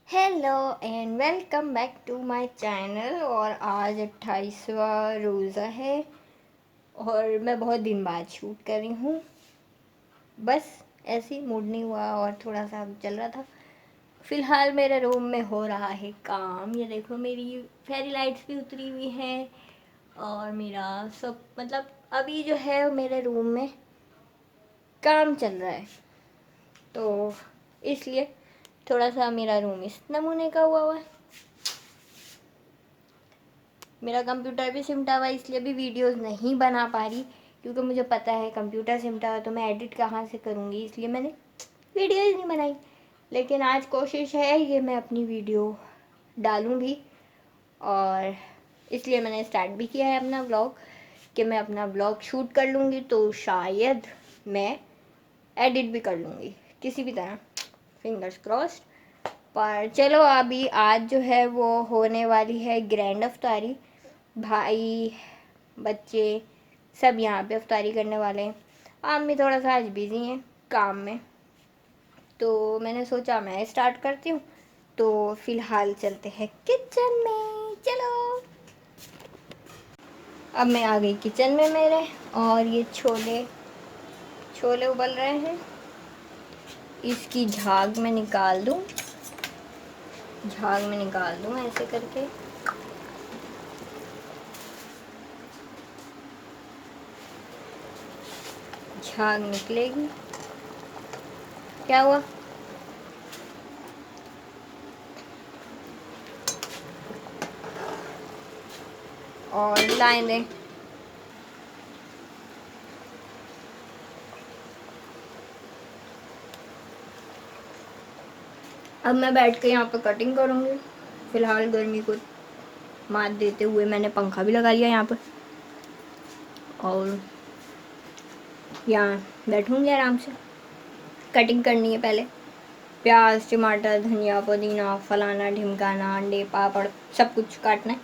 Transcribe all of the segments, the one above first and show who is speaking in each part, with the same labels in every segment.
Speaker 1: Hello and welcome back to my channel. और आज 28वां रोज़ा है और मैं बहुत दिन बाद शूट कर रही हूँ। बस ऐसे ही मूड नहीं हुआ और थोड़ा सा चल रहा था। फ़िलहाल मेरे रूम में हो रहा है काम। ये देखो मेरी फेरी लाइट्स भी उतरी हुई हैं और मेरा सब मतलब अभी जो है मेरे रूम में काम चल रहा है, तो इसलिए थोड़ा सा मेरा रूम इस नमूने का हुआ है। मेरा कंप्यूटर भी सिमटा हुआ, इसलिए भी वीडियोस नहीं बना पा रही, क्योंकि मुझे पता है कंप्यूटर सिमटा हुआ तो मैं एडिट कहाँ से करूँगी, इसलिए मैंने वीडियोस नहीं बनाई। लेकिन आज कोशिश है कि मैं अपनी वीडियो डालूँ भी, और इसलिए मैंने स्टार्ट भी किया है अपना व्लॉग कि मैं अपना व्लॉग शूट कर लूँगी तो शायद मैं एडिट भी कर लूँगी किसी भी तरह, फिंगर्स क्रॉस्ड। पर चलो अभी आज जो है वो होने वाली है ग्रैंड अफ्तारी। भाई बच्चे सब यहाँ पे अफ्तारी करने वाले हैं। अम्मी थोड़ा सा आज बिज़ी हैं काम में, तो मैंने सोचा मैं स्टार्ट करती हूँ। तो फिलहाल चलते हैं किचन में, चलो। अब मैं आ गई किचन में मेरे, और ये छोले छोले उबल रहे हैं। इसकी झाग में निकाल दूँ, ऐसे करके। झाग निकलेगी। क्या हुआ? और लाइन दें। अब मैं बैठ के यहाँ पे कटिंग करूँगी। फ़िलहाल गर्मी को मात देते हुए मैंने पंखा भी लगा लिया यहाँ पर, और यहाँ बैठूँगी आराम से। कटिंग करनी है पहले, प्याज टमाटर धनिया पुदीना फलाना ढिमकाना अंडे पापड़ सब कुछ काटना है,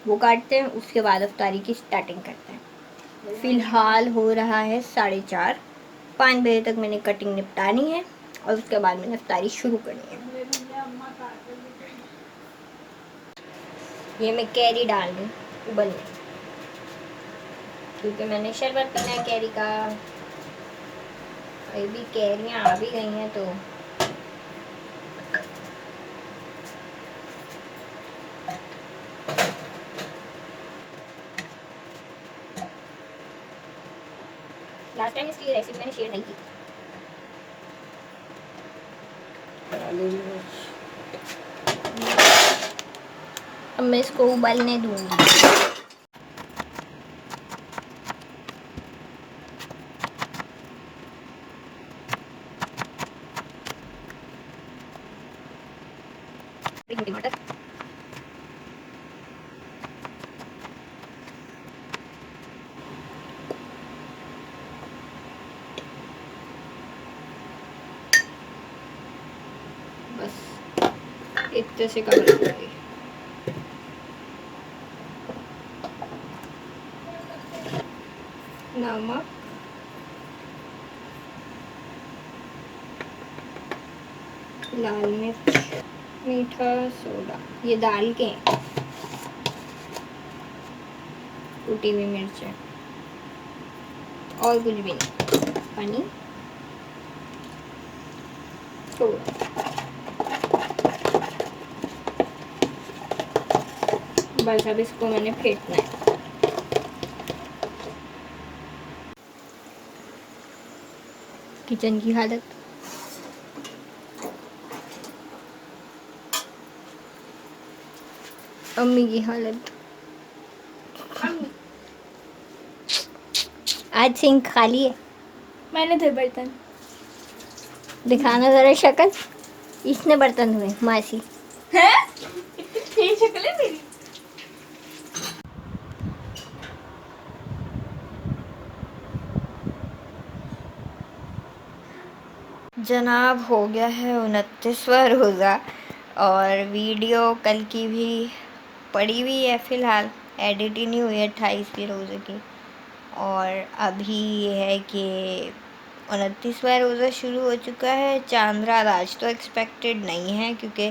Speaker 1: वो काटते हैं। उसके बाद अफ्तारी की स्टार्टिंग करते हैं। फ़िलहाल हो रहा है 4:30, 5 बजे तक मैंने कटिंग निपटानी है और उसके बाद मैंने अफ्तारी शुरू करनी है। ये मैं कैरी डाल दूँ उबलने, क्योंकि मैंने शरबत पीना है कैरी का। अभी कैरियाँ आ भी गई हैं, तो लास्ट टाइम इसकी रेसिपी मैंने शेयर नहीं की। अब मैं इसको उबलने दूंगी। टमाटर बस इतने से कवर करूँगी। नमक, लाल मिर्च, मीठा सोडा, ये डाल के कुटी हुई मिर्च है, और कुछ भी नहीं, पानी थोड़ा। बस अब इसको मैंने फेंटना है। किचन की हालत, अम्मी की हालत। आज सिंक खाली है।
Speaker 2: मैंने धोए बर्तन।
Speaker 1: दिखाना जरा शक्ल। इसने बर्तन धोए, मासी।
Speaker 2: हैं? इतनी शक्ल है मेरी।
Speaker 1: जनाब हो गया है 29वां रोज़ा, और वीडियो कल की भी पड़ी हुई है। फ़िलहाल एडिट ही नहीं हुई है 28वें रोज़े की। और अभी ये है कि 29वां रोज़ा शुरू हो चुका है। चांद रात आज तो एक्सपेक्टेड नहीं है, क्योंकि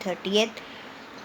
Speaker 1: 30th،